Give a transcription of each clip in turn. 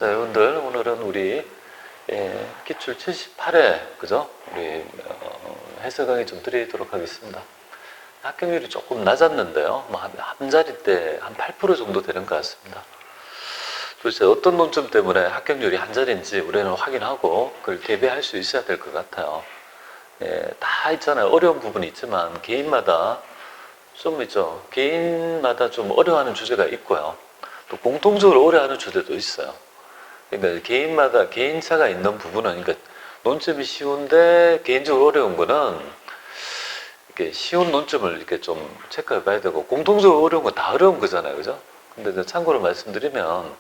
자, 여러분들 오늘은 우리 기출 78회 그죠? 우리 해설 강의 좀 드리도록 하겠습니다. 합격률이 조금 낮았는데요. 뭐 한 자리대 한 8% 정도 되는 것 같습니다. 도대체 어떤 논점 때문에 합격률이 한 자리인지 우리는 확인하고 그걸 대비할 수 있어야 될 것 같아요. 다 있잖아요. 어려운 부분이 있지만 개인마다 좀 있죠. 개인마다 좀 어려워하는 주제가 있고요. 또 공통적으로 어려워하는 주제도 있어요. 그러니까 개인마다 개인차가 있는 부분은, 그러니까 논점이 쉬운데 개인적으로 어려운 거는 이렇게 쉬운 논점을 이렇게 좀 체크해 봐야 되고, 공통적으로 어려운 건 다 어려운 거잖아요, 그죠? 근데 참고로 말씀드리면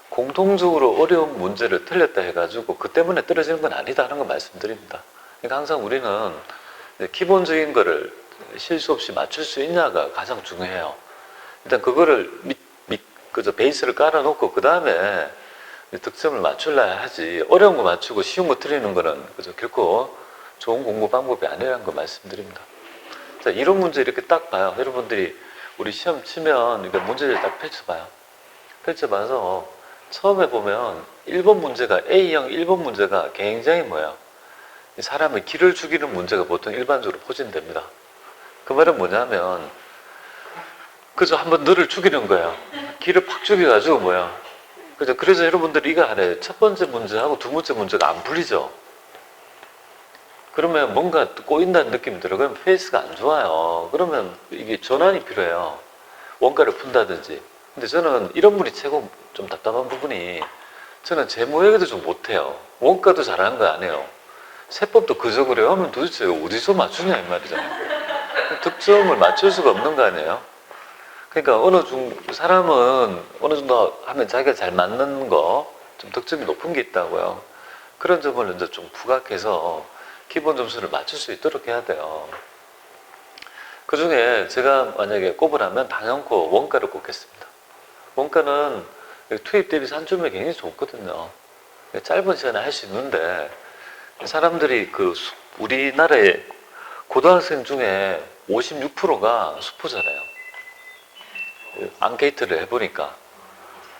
공통적으로 어려운 문제를 틀렸다 해가지고 그 때문에 떨어지는 건 아니다라는 걸 말씀드립니다. 그러니까 항상 우리는 기본적인 거를 실수 없이 맞출 수 있냐가 가장 중요해요. 일단 그거를 그저 베이스를 깔아놓고 그 다음에 득점을 맞출라 하지, 어려운 거 맞추고 쉬운 거 틀리는 거는 그죠, 결코 좋은 공부 방법이 아니라는 거 말씀드립니다. 자, 이런 문제 이렇게 딱 봐요. 여러분들이 우리 시험 치면 이렇게 문제를 딱 펼쳐봐요. 펼쳐봐서 처음에 보면 1번 문제가, A형 1번 문제가 굉장히 뭐예요? 사람의 기를 죽이는 문제가 보통 일반적으로 포진됩니다. 그 말은 뭐냐면 그저 한번 너를 죽이는 거예요. 기를 팍 죽여가지고 뭐야. 그래서 여러분들이 이거 안에 첫 번째 문제하고 두 번째 문제가 안 풀리죠. 그러면 뭔가 꼬인다는 느낌이 들어요. 그러면 페이스가 안 좋아요. 그러면 이게 전환이 필요해요. 원가를 푼다든지. 근데 저는 이런 분이 최고 좀 답답한 부분이, 저는 제 모양에도 좀 못해요. 원가도 잘하는 거 아니에요. 세법도 그저 그래요 하면 도대체 어디서 맞추냐 이 말이잖아요. 득점을 맞출 수가 없는 거 아니에요. 그러니까 사람은 어느 정도 하면 자기가 잘 맞는 거, 좀 득점이 높은 게 있다고요. 그런 점을 이제 좀 부각해서 기본 점수를 맞출 수 있도록 해야 돼요. 그 중에 제가 만약에 꼽으라면 당연코 원가를 꼽겠습니다. 원가는 투입 대비 산출률이 굉장히 좋거든요. 짧은 시간에 할 수 있는데, 사람들이 우리나라의 고등학생 중에 56%가 수포자래요. 앙케이트를 해보니까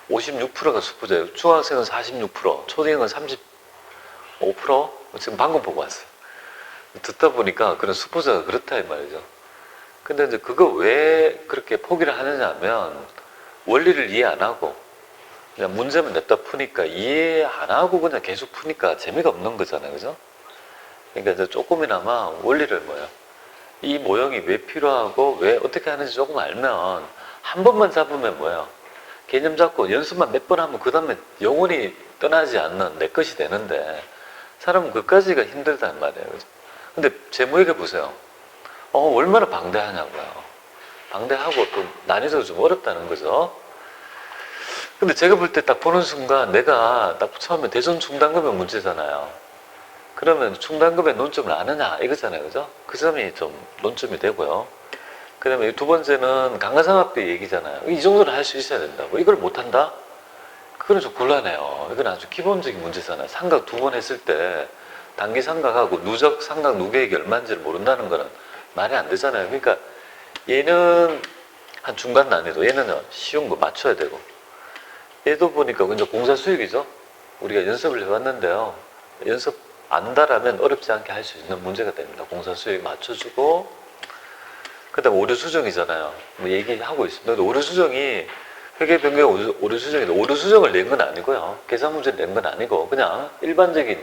56%가 수포자예요. 중학생은 46%, 초딩은 35%? 지금 방금 보고 왔어요. 듣다 보니까 그런 수포자가 그렇다 이 말이죠. 근데 이제 그거 왜 그렇게 포기를 하느냐 하면, 원리를 이해 안 하고 그냥 문제만 냅다 푸니까, 이해 안 하고 그냥 계속 푸니까 재미가 없는 거잖아요, 그죠? 그러니까 이제 조금이나마 원리를 이 모형이 왜 필요하고 왜 어떻게 하는지 조금 알면, 한 번만 잡으면 개념 잡고 연습만 몇 번 하면 그 다음에 영원히 떠나지 않는 내 것이 되는데, 사람은 그까지가 힘들단 말이에요. 그죠? 근데 제 모형에 보세요. 얼마나 방대하냐고요. 방대하고 또 난이도가 좀 어렵다는 거죠. 근데 제가 볼 때 딱 보는 순간, 내가 딱 처음에 대전 충당금액 문제잖아요. 그러면 충당금액 논점을 아느냐 이거잖아요, 그죠? 그 점이 좀 논점이 되고요. 그 다음에 두 번째는 감가상각비 얘기잖아요. 이 정도는 할 수 있어야 된다고. 이걸 못한다? 그건 좀 곤란해요. 이건 아주 기본적인 문제잖아요. 상각 두 번 했을 때 단기 상각하고 누적 상각 누계액이 얼마인지를 모른다는 거는 말이 안 되잖아요. 그러니까 얘는 한 중간 난이도, 얘는 쉬운 거 맞춰야 되고, 얘도 보니까 이제 공사 수익이죠. 우리가 연습을 해봤는데요. 연습 안다라면 어렵지 않게 할 수 있는 문제가 됩니다. 공사 수익 맞춰주고, 그 다음에 오류 수정이잖아요. 뭐 얘기하고 있습니다. 근데 오류 수정이 회계 변경 오류 수정인데, 오류 수정을 낸 건 아니고요. 계산 문제를 낸 건 아니고 그냥 일반적인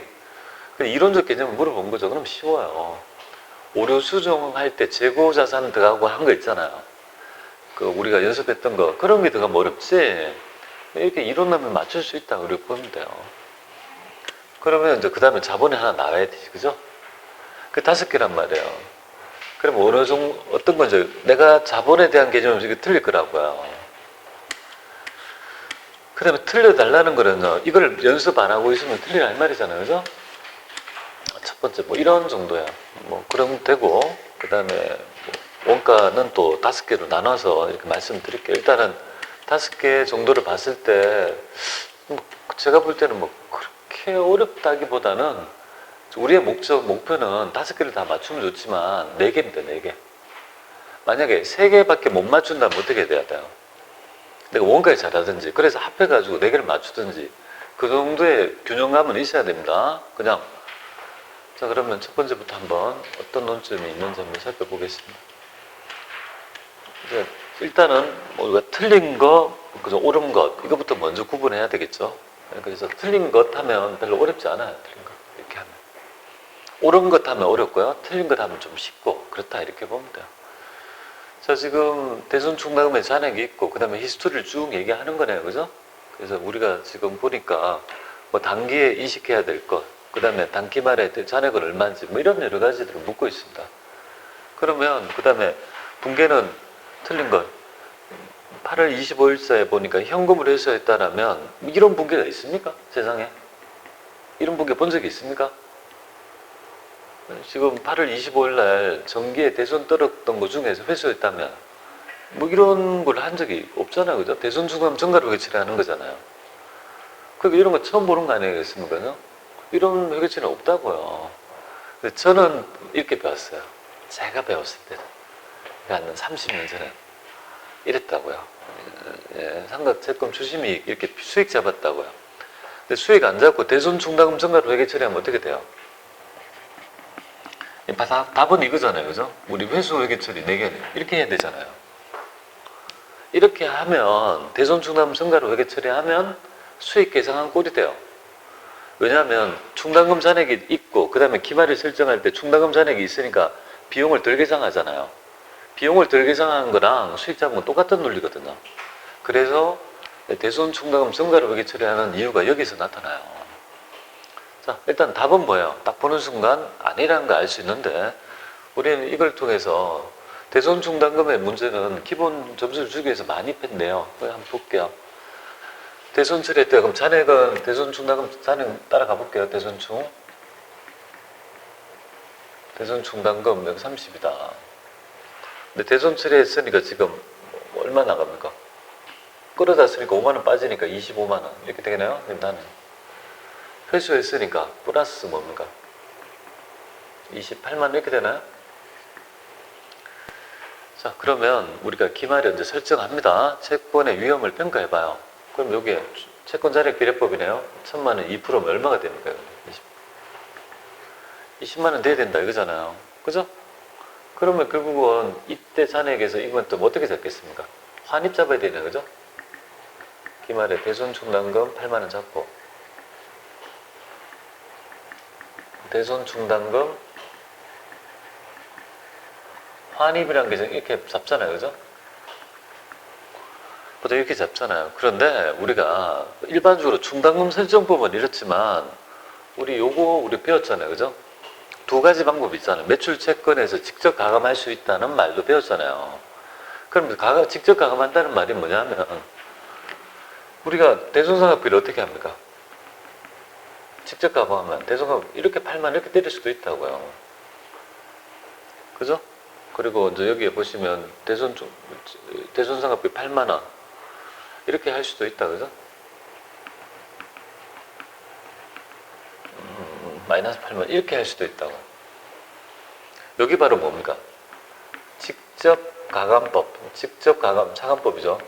그냥 이론적 개념을 물어본 거죠. 그럼 쉬워요. 오류 수정할 때 재고 자산 들어가고 한 거 있잖아요. 그 우리가 연습했던 거, 그런 게 들어가면 어렵지. 이렇게 이론하면 맞출 수 있다 그렇게 보면 돼요. 그러면 이제 그 다음에 자본이 하나 나와야 되지, 그죠? 그 5개란 말이에요. 그럼 어느 정도, 어떤 건 이제 내가 자본에 대한 개념이 이게 틀릴 거라고요. 그 다음에 틀려달라는 거는 이걸 연습 안 하고 있으면 틀리라 할 말이잖아요, 그죠? 첫 번째 이런 정도야. 그럼 되고, 그 다음에 원가는 또 5개로 나눠서 이렇게 말씀드릴게요. 일단은 5개 정도를 봤을 때 제가 볼 때는 그렇게 어렵다기보다는, 우리의 목표는 5개를 다 맞추면 좋지만 4개입니다. 4개. 만약에 3개밖에 못 맞춘다면 어떻게 돼야 돼요? 내가 원가에 잘하든지, 그래서 합해가지고 4개를 맞추든지, 그 정도의 균형감은 있어야 됩니다. 그냥. 자, 그러면 첫 번째부터 한번 어떤 논점이 있는지 한번 살펴보겠습니다. 이제 일단은 우리가 틀린 것, 그죠? 옳은 것, 이것부터 먼저 구분해야 되겠죠. 그래서 틀린 것 하면 별로 어렵지 않아요. 틀린 것. 이렇게 하면. 옳은 것 하면 어렵고요. 틀린 것 하면 좀 쉽고, 그렇다. 이렇게 보면 돼요. 자, 지금 대손 충당금에 잔액이 있고, 그 다음에 히스토리를 쭉 얘기하는 거네요. 그죠? 그래서 우리가 지금 보니까 뭐 단기에 이식해야 될 것, 그 다음에 단기 말에 잔액은 얼마인지, 뭐 이런 여러 가지들을 묻고 있습니다. 그러면, 그 다음에 분계는 틀린 것. 8월 25일자에 보니까 현금으로 회수했다라면, 이런 분계가 있습니까? 세상에? 이런 분계 본 적이 있습니까? 지금 8월 25일 날 정기에 대손 떨었던 것 중에서 회수했다면 뭐 이런 걸 한 적이 없잖아요. 그죠? 대손 충당금 정가로 회치를 하는 거잖아요. 그러니까 이런 거 처음 보는 거 아니겠습니까? 이런 회계치는 없다고요. 근데 저는 이렇게 배웠어요. 제가 배웠을 때는. 한 30년 전에 이랬다고요. 예, 삼각채권 추심이 이렇게 수익 잡았다고요. 근데 수익 안 잡고 대손 충당금 정가로 회계 처리하면 어떻게 돼요? 답은 이거잖아요. 그죠? 우리 회수 회계 처리 4개 이렇게 해야 되잖아요. 이렇게 하면 대손 충당금 정가로 회계 처리하면 수익 계상한 꼴이 돼요. 왜냐하면 충당금 잔액이 있고 그 다음에 기말을 설정할 때 충당금 잔액이 있으니까 비용을 덜 계상하잖아요. 비용을 덜 계상하는 거랑 수익 잡은 건 똑같은 논리거든요. 그래서 대손 충당금 정가로 회계 처리하는 이유가 여기서 나타나요. 자, 일단 답은 뭐예요? 딱 보는 순간 아니라는 걸 알 수 있는데 우리는 이걸 통해서 대손 충당금의 문제는 기본 점수를 주기 위해서 많이 뺐네요. 한번 볼게요. 대손 처리했대요. 그럼 잔액은 대손 충당금 잔액 따라가 볼게요. 대손충. 대손 충당금 여기 30이다. 근데 대손 처리했으니까 지금 얼마 나갑니까? 끌어다 쓰니까 5만 원 빠지니까 25만 원 이렇게 되겠네요. 나는 회수했으니까 플러스 뭡니까? 28만 원 이렇게 되나요? 자, 그러면 우리가 기말에 이제 설정합니다. 채권의 위험을 평가해봐요. 그럼 여기에 채권 잔액 비례법이네요. 1000만 원 2%면 얼마가 됩니까? 20만 원 돼야 된다 이거잖아요. 그죠? 그러면 결국은 이때 잔액에서 이건 또 어떻게 잡겠습니까? 환입 잡아야 되네, 그죠? 기말에 대손 충당금 8만 원 잡고 대손 충당금 환입이라는 게 이렇게 잡잖아요. 그죠? 보통 이렇게 잡잖아요. 그런데 우리가 일반적으로 충당금 설정법은 이렇지만 우리 배웠잖아요. 그죠? 두 가지 방법이 있잖아요. 매출 채권에서 직접 가감할 수 있다는 말도 배웠잖아요. 그럼 직접 가감한다는 말이 뭐냐면 우리가 대손상각비를 어떻게 합니까? 직접 가감하면 대손상각 이렇게 팔만 이렇게 때릴 수도 있다고요. 그죠? 그리고 이제 여기에 보시면 대손상각비 8만 원 이렇게 할 수도 있다, 그죠? 마이너스 8만 이렇게 할 수도 있다고. 여기 바로 뭡니까? 직접 가감법, 직접 가감 차감법이죠.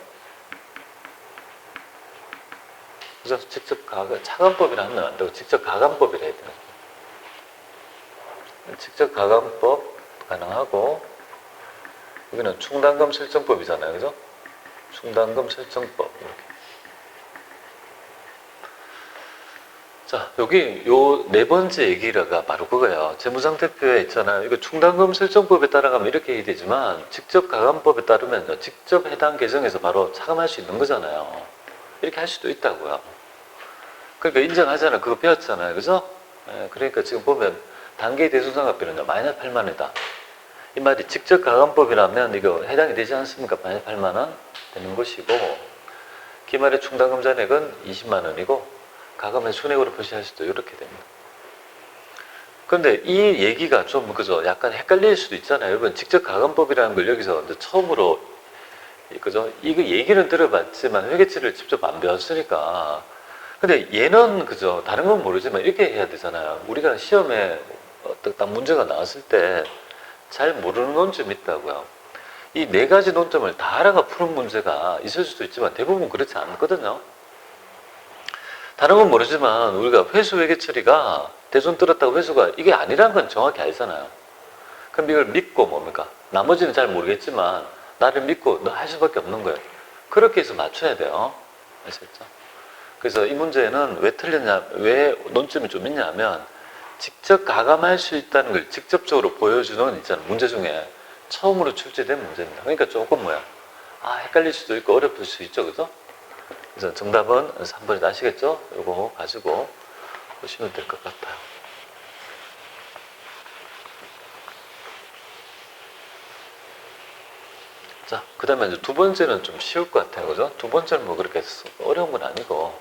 그래서 직접 차감법이라 하면 안 되고 직접 가감법이라 해야 되나? 직접 가감법 가능하고 여기는 충당금 설정법이잖아요, 그죠? 충당금 설정법 이렇게. 자, 여기 요 네 번째 얘기가 바로 그거예요. 재무상태표에 있잖아요. 이거 충당금 설정법에 따라가면 이렇게 해야 되지만 직접 가감법에 따르면 직접 해당 계정에서 바로 차감할 수 있는 거잖아요. 이렇게 할 수도 있다고요. 그러니까 인정하잖아요. 그거 배웠잖아요. 그죠? 예, 그러니까 지금 보면 단기 대손상각비는 마이너스 8만 원이다. 이 말이 직접 가감법이라면 이거 해당이 되지 않습니까? 마이너스 8만 원 되는 것이고 기말의 충당금 잔액은 20만 원이고 가감의 순액으로 표시할 수도 이렇게 됩니다. 그런데 이 얘기가 좀 그죠? 약간 헷갈릴 수도 있잖아요. 여러분 직접 가감법이라는 걸 여기서 이제 처음으로 그죠? 이거 얘기는 들어봤지만 회계치를 직접 안 배웠으니까. 근데 얘는 그죠? 다른 건 모르지만 이렇게 해야 되잖아요. 우리가 시험에 딱 문제가 나왔을 때 잘 모르는 논점이 있다고요. 이 네 가지 논점을 다 알아가 푸는 문제가 있을 수도 있지만 대부분 그렇지 않거든요. 다른 건 모르지만 우리가 회수 회계 처리가 대손 들었다고 회수가 이게 아니라는 건 정확히 알잖아요. 그럼 이걸 믿고 뭡니까? 나머지는 잘 모르겠지만 나를 믿고 너 할 수밖에 없는 거예요. 그렇게 해서 맞춰야 돼요. 아시겠죠? 그래서 이 문제는 왜 틀렸냐, 왜 논점이 좀 있냐면 직접 가감할 수 있다는 걸 직접적으로 보여주는 있잖아요. 문제 중에 처음으로 출제된 문제입니다. 그러니까 조금 헷갈릴 수도 있고 어렵을 수 있죠. 그죠? 그래서 정답은 3번이 아시겠죠? 이거 가지고 보시면 될 것 같아요. 자, 그 다음에 이제 두 번째는 좀 쉬울 것 같아요. 그죠? 두 번째는 뭐 그렇게 어려운 건 아니고,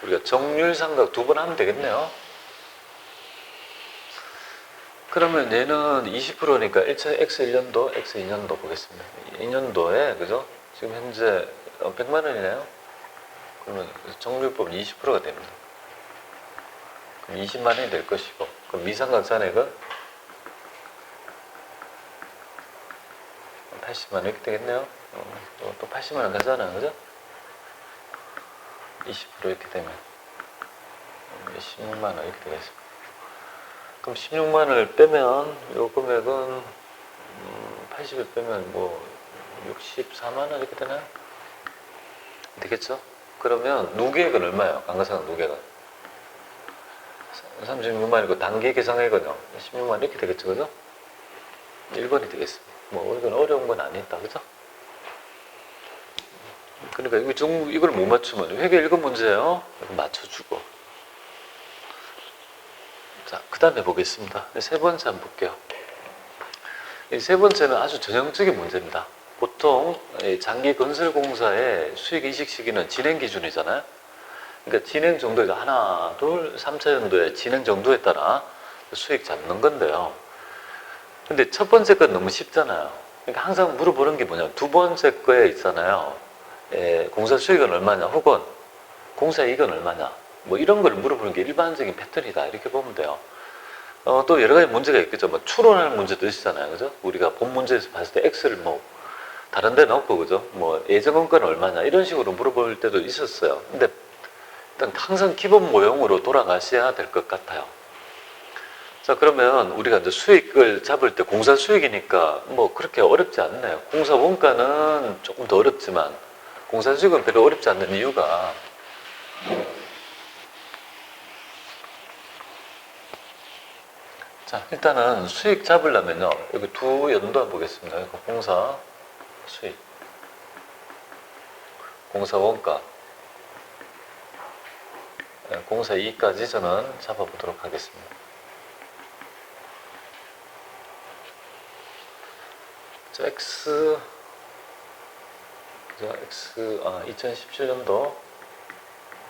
우리가 정률삼각 두 번 하면 되겠네요. 그러면 얘는 20%니까 X1년도, X2년도 보겠습니다. 2년도에, 그죠? 지금 현재 100만 원이네요. 그러면 정률법은 20%가 됩니다. 그럼 20만 원이 될 것이고, 그럼 미상각 잔액은 80만 원 이렇게 되겠네요. 또 80만 원 가잖아요. 그죠? 20% 이렇게 되면 16만 원 이렇게 되겠습니다. 그럼 16만 원을 빼면 요 금액은 80을 빼면 뭐 64만 원 이렇게 되나요? 되겠죠? 그러면 누계액은 얼마예요? 감가상각 누계액은 36만이고 단기 계상액은요 16만 이렇게 되겠죠. 그죠? 1번이 되겠습니다. 뭐 이건 어려운 건 아니다. 그죠? 그러니까 이걸 못 맞추면 회계 1급 문제예요. 이거 맞춰주고. 자, 그 다음에 보겠습니다. 세 번째 한번 볼게요. 이 세 번째는 아주 전형적인 문제입니다. 보통 장기 건설공사의 수익 이식 시기는 진행 기준이잖아요. 그러니까 진행 정도에서 하나, 둘, 3차 연도의 진행 정도에 따라 수익 잡는 건데요. 근데 첫 번째 건 너무 쉽잖아요. 그러니까 항상 물어보는 게 뭐냐면 두 번째 거에 있잖아요. 공사 수익은 얼마냐, 혹은 공사 이익은 얼마냐, 뭐 이런 걸 물어보는 게 일반적인 패턴이다. 이렇게 보면 돼요. 또 여러 가지 문제가 있겠죠. 뭐 추론하는 문제도 있잖아요. 그죠? 우리가 본 문제에서 봤을 때 X를 뭐 다른 데 넣고, 그죠? 뭐 예정원가는 얼마냐, 이런 식으로 물어볼 때도 있었어요. 근데 일단 항상 기본 모형으로 돌아가셔야 될 것 같아요. 자, 그러면 우리가 이제 수익을 잡을 때 공사 수익이니까 뭐 그렇게 어렵지 않네요. 공사 원가는 조금 더 어렵지만 공사 수익은 별로 어렵지 않는 이유가 자, 일단은 수익 잡으려면요. 여기 두 연도 보겠습니다. 공사 수익, 공사 원가, 공사 이익까지 저는 잡아보도록 하겠습니다. 자, X 2017년도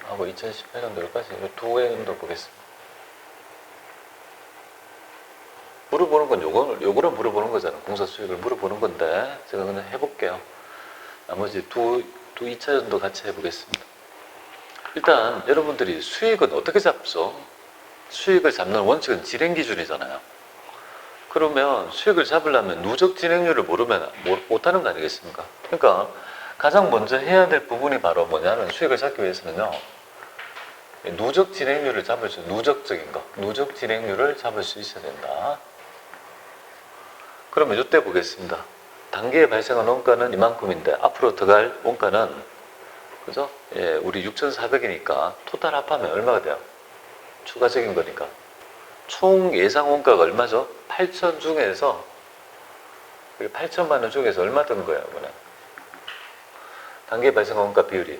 하고 2018년도까지 두 연도 보겠습니다. 물어보는 건 요거를 물어보는 거잖아요. 공사 수익을 물어보는 건데 제가 그냥 해볼게요. 나머지 두 2차 연도 같이 해보겠습니다. 일단 여러분들이 수익은 어떻게 잡죠? 수익을 잡는 원칙은 진행 기준이잖아요. 그러면 수익을 잡으려면 누적 진행률을 모르면 못하는 거 아니겠습니까? 그러니까 가장 먼저 해야 될 부분이 바로 뭐냐면 수익을 잡기 위해서는요. 누적 진행률을 잡을 수, 누적적인 거, 누적 진행률을 잡을 수 있어야 된다. 그러면 이때 보겠습니다. 단기에 발생한 원가는 이만큼인데 앞으로 들어갈 원가는 그죠? 예, 우리 6,400이니까 토탈 합하면 얼마가 돼요? 추가적인 거니까. 총 예상 원가가 얼마죠? 8천 중에서 8천만 원 중에서 얼마 든 거예요, 이번에? 단기에 발생한 원가 비율이.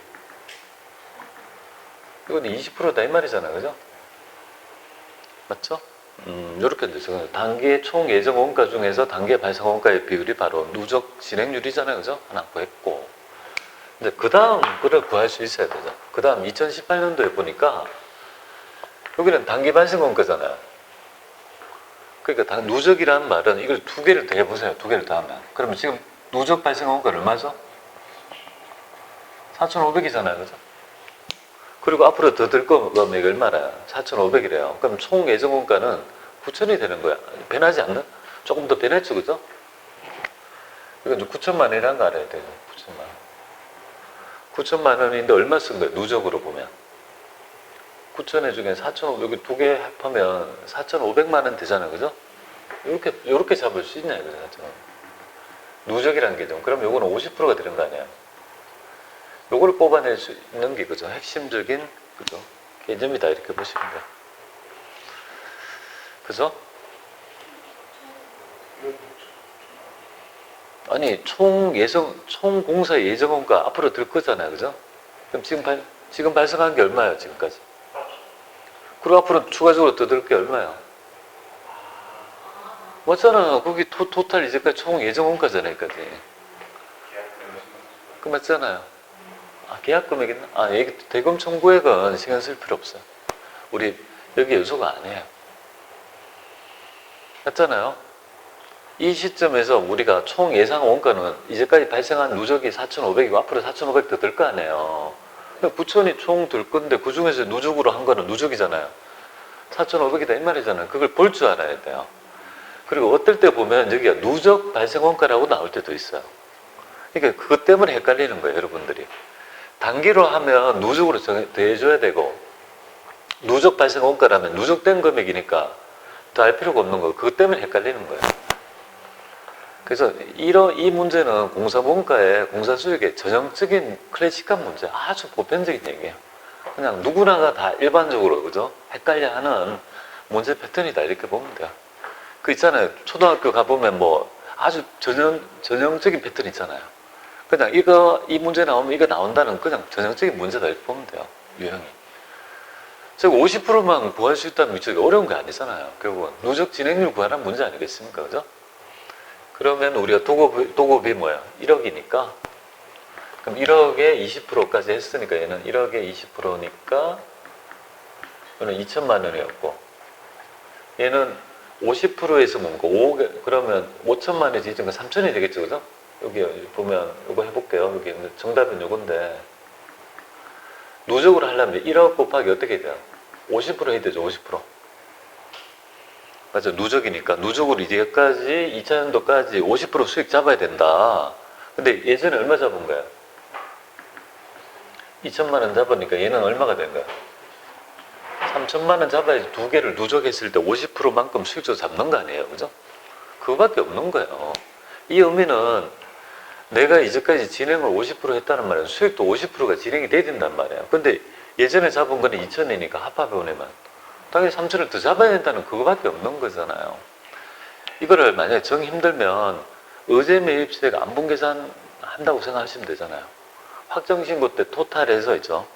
이건 20%다 이 말이잖아요, 그죠? 맞죠? 요렇게 되죠. 단기의 총 예정 원가 중에서 단기에 발생 원가의 비율이 바로 누적 진행률이잖아요, 그죠? 하나 구했고. 근데 그 다음 거를 구할 수 있어야 되죠. 그 다음 2018년도에 보니까 여기는 단기 발생 원가잖아요. 그러니까 누적이라는 말은 이걸 두 개를 더 해보세요. 두 개를 더 하면. 그러면 지금 누적 발생 원가는 얼마죠? 4,500이잖아요, 그죠? 그리고 앞으로 더 들 거면 이게 얼마나요? 4,500이래요. 그럼 총 예정 원가는 9,000이 되는 거야. 변하지 않는? 조금 더 변했죠, 그죠? 이건 9천만 원이라는 거 알아야 돼요. 9천만 원. 9천만 원인데 얼마 쓴 거예요? 누적으로 보면. 9천회 중에 4,500, 여기 두 개 합하면 4,500만 원 되잖아요. 그죠? 요렇게 잡을 수 있냐, 이거죠. 누적이라는 개념. 그럼 요거는 50%가 되는 거 아니에요? 요거를 뽑아낼 수 있는 게 그죠? 핵심적인, 그죠? 개념이다. 이렇게 보시면 돼요. 그죠? 아니, 총 공사 예정원가 앞으로 들 거잖아요. 그죠? 그럼 지금 발생한 게 얼마예요, 지금까지? 그리고 앞으로 추가적으로 더 들 게 얼마예요? 맞잖아. 거기 토탈 이제까지 총 예정원가잖아요, 여기까지. 그 맞잖아요. 아, 계약 금액 있나? 아, 여기 대금 청구액은 신경 쓸 필요 없어요. 우리 여기 요소가 아니에요. 맞잖아요. 이 시점에서 우리가 총 예상 원가는 이제까지 발생한 누적이 4,500이고 앞으로 4,500 더 들 거 아니에요. 9천이 총 들 건데 그 중에서 누적으로 한 거는 누적이잖아요. 4,500이다 이 말이잖아요. 그걸 볼 줄 알아야 돼요. 그리고 어떨 때 보면 여기가 누적 발생 원가라고 나올 때도 있어요. 그러니까 그것 때문에 헷갈리는 거예요, 여러분들이. 단기로 하면 누적으로 더해줘야 되고 누적 발생 원가라면 누적된 금액이니까 더 할 필요가 없는 거예요. 그것 때문에 헷갈리는 거예요. 그래서 이 문제는 공사 원가의 공사 수익의 전형적인 클래식한 문제, 아주 보편적인 얘기예요. 그냥 누구나가 다 일반적으로 그죠? 헷갈려하는 문제 패턴이다 이렇게 보면 돼요. 그 있잖아요. 초등학교 가보면 뭐 아주 전형적인 패턴 있잖아요. 그냥 이 문제 나오면 이거 나온다는 그냥 전형적인 문제다 이렇게 보면 돼요. 유형이. 즉 50%만 구할 수 있다면 이쪽이 어려운 게 아니잖아요. 결국은 누적 진행률 구하라는 문제 아니겠습니까? 그죠? 그러면 우리가 도급이 뭐야? 1억이니까 그럼 1억에 20%까지 했으니까 얘는 1억에 20%니까 얘는 2천만 원이었고 얘는 50%에서 뭔가 5, 그러면 5천만 원에서 이전가 3천이 되겠죠, 그죠? 여기 보면 이거 해볼게요. 여기 정답은 요건데 누적으로 하려면 1억 곱하기 어떻게 돼요? 50% 해야 되죠, 50%. 맞아, 누적이니까 누적으로 이제까지 2000년도까지 50% 수익 잡아야 된다. 근데 예전에 얼마 잡은 거야? 2천만 원 잡으니까 얘는 얼마가 된 거야? 3천만 원 잡아야지 두 개를 누적했을 때 50%만큼 수익적으로 잡는 거 아니에요, 그죠? 그거밖에 없는 거예요. 이 의미는 내가 이제까지 진행을 50% 했다는 말이에요. 수익도 50%가 진행이 돼야 된단 말이에요. 근데 예전에 잡은 거는 2천이니까 합합해보내면 당연히 3천을 더 잡아야 된다는 그거밖에 없는 거잖아요. 이거를 만약에 정 힘들면 의제 매입세액 안분 계산 한다고 생각하시면 되잖아요. 확정신고 때 토탈해서 있죠.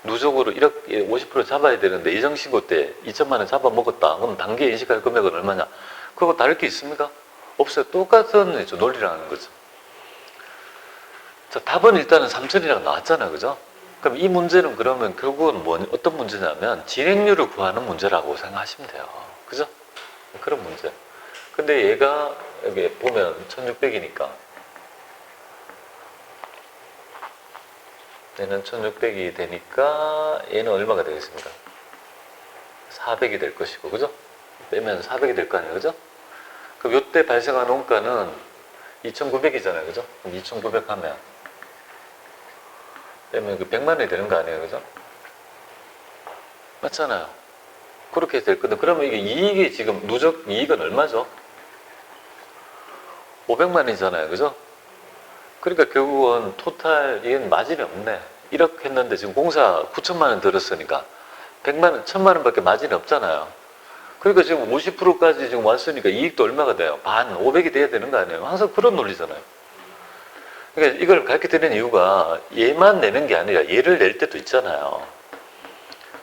누적으로 이렇게 50% 잡아야 되는데 예정신고 때 2천만 원 잡아먹었다. 그럼 단기에 인식할 금액은 얼마냐? 그거 다를 게 있습니까? 없어요. 똑같은 논리라는 거죠. 자, 답은 일단은 3천이라고 나왔잖아요. 그죠? 그럼 이 문제는 그러면 결국은 어떤 문제냐면 진행률을 구하는 문제라고 생각하시면 돼요. 그죠? 그런 문제. 근데 얘가 여기 보면 1600이니까 얘는 1600이 되니까 얘는 얼마가 되겠습니까? 400이 될 것이고, 그죠? 빼면 400이 될 거 아니에요, 그죠? 그럼 요때 발생한 원가는 2900이잖아요, 그죠? 그럼 2900 하면 빼면 그 100만 원이 되는 거 아니에요, 그죠? 맞잖아요. 그렇게 될 건데, 그러면 이게 이익이 지금 누적 이익은 얼마죠? 500만 원이잖아요, 그죠? 그러니까 결국은 토탈 이건 마진이 없네. 1억 했는데 지금 공사 9천만 원 들었으니까 100만 원, 1000만 원밖에 마진이 없잖아요. 그러니까 지금 50%까지 지금 왔으니까 이익도 얼마가 돼요? 반, 500이 돼야 되는 거 아니에요? 항상 그런 논리잖아요. 그러니까 이걸 가르쳐 드리는 이유가 얘만 내는 게 아니라 얘를 낼 때도 있잖아요.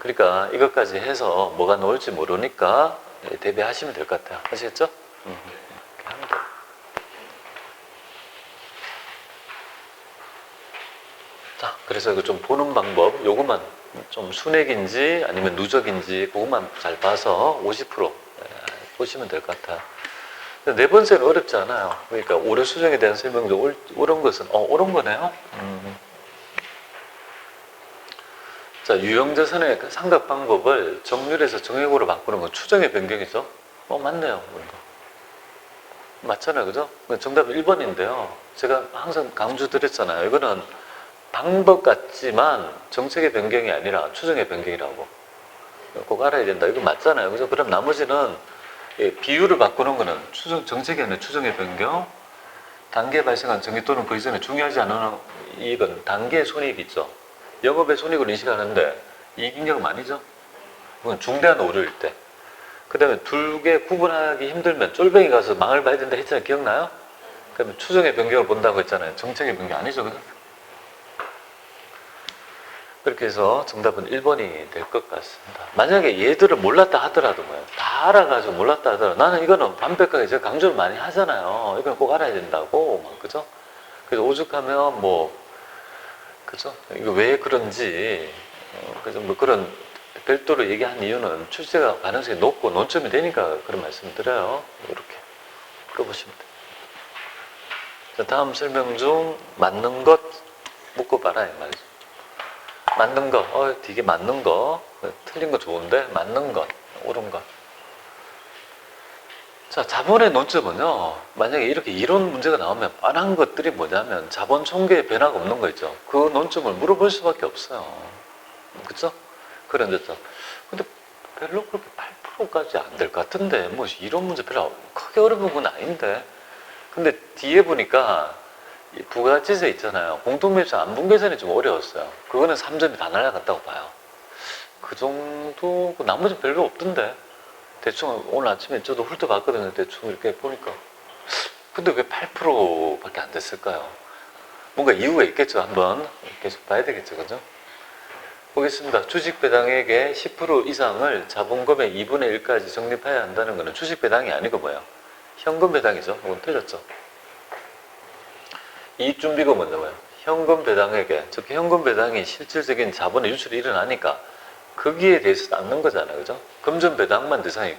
그러니까 이것까지 해서 뭐가 나올지 모르니까 대비하시면 될 것 같아요. 아시겠죠? 이렇게 하면 돼요. 자, 그래서 이거 좀 보는 방법, 요것만 좀 순액인지 아니면 누적인지 그것만 잘 봐서 50% 보시면 될 것 같아요. 네 번째는 어렵지 않아요. 그러니까 오류 수정에 대한 설명도 옳은 것은 옳은 거네요. 자, 유형자산의 상각 방법을 정률에서 정액으로 바꾸는 건 추정의 변경이죠. 맞네요. 맞잖아요, 그죠? 정답은 1번인데요. 제가 항상 강조드렸잖아요. 이거는 방법 같지만 정책의 변경이 아니라 추정의 변경이라고. 꼭 알아야 된다. 이거 맞잖아요. 그죠? 그럼 나머지는 비율을 바꾸는 거는 정책이 아니라 추정의 변경, 단기에 발생한 정기 또는 그 이전에 중요하지 않은 이익은 단기의 손익 있죠. 영업의 손익을 인식하는데 이익잉여금 아니죠. 그건 중대한 오류일 때. 그 다음에 두 개 구분하기 힘들면 쫄병이 가서 망을 봐야 된다 했잖아요. 기억나요? 그러면 추정의 변경을 본다고 했잖아요. 정책의 변경 아니죠. 그죠? 그렇게 해서 정답은 1번이 될 것 같습니다. 만약에 얘들을 몰랐다 하더라도 뭐예요? 다 알아가지고 몰랐다 하더라도 나는 이거는 완벽하게 제가 강조를 많이 하잖아요. 이건 꼭 알아야 된다고. 막, 그죠? 그래서 오죽하면 뭐, 그죠? 이거 왜 그런지, 그래서 뭐 그런 별도로 얘기한 이유는 출제가 가능성이 높고 논점이 되니까 그런 말씀을 드려요. 이렇게 풀어보시면 돼요. 자, 다음 설명 중 맞는 것 묶어봐라 이 말이죠. 맞는 거, 되게 맞는 거, 틀린 거 좋은데 맞는 것, 옳은 것. 자, 자본의 논점은요, 만약에 이렇게 이론 문제가 나오면 뻔한 것들이 뭐냐면 자본 총계에 변화가 없는 거 있죠. 그 논점을 물어볼 수밖에 없어요. 그쵸? 그런데 또, 근데 별로 그렇게 8%까지 안 될 것 같은데, 뭐 이런 문제 별로 크게 어려운 건 아닌데. 근데 뒤에 보니까 이 부가가치세 있잖아요. 공통매수 안분 계산이 좀 어려웠어요. 그거는 3점이 다 날아갔다고 봐요. 그 정도, 나머지는 별로 없던데. 대충 오늘 아침에 저도 훑어봤거든요. 대충 이렇게 보니까. 근데 왜 8%밖에 안 됐을까요? 뭔가 이유가 있겠죠. 한번 계속 봐야 되겠죠. 그죠? 보겠습니다. 주식 배당액의 10% 이상을 자본금의 2분의 1까지 적립해야 한다는 것은 주식 배당이 아니고 뭐예요? 현금 배당이죠. 이건 틀렸죠. 이익준비가 뭔지 뭐예요? 현금 배당액에, 즉 현금 배당이 실질적인 자본의 유출이 일어나니까 거기에 대해서 닦는 거잖아요. 그죠? 금전 배당만 대상이고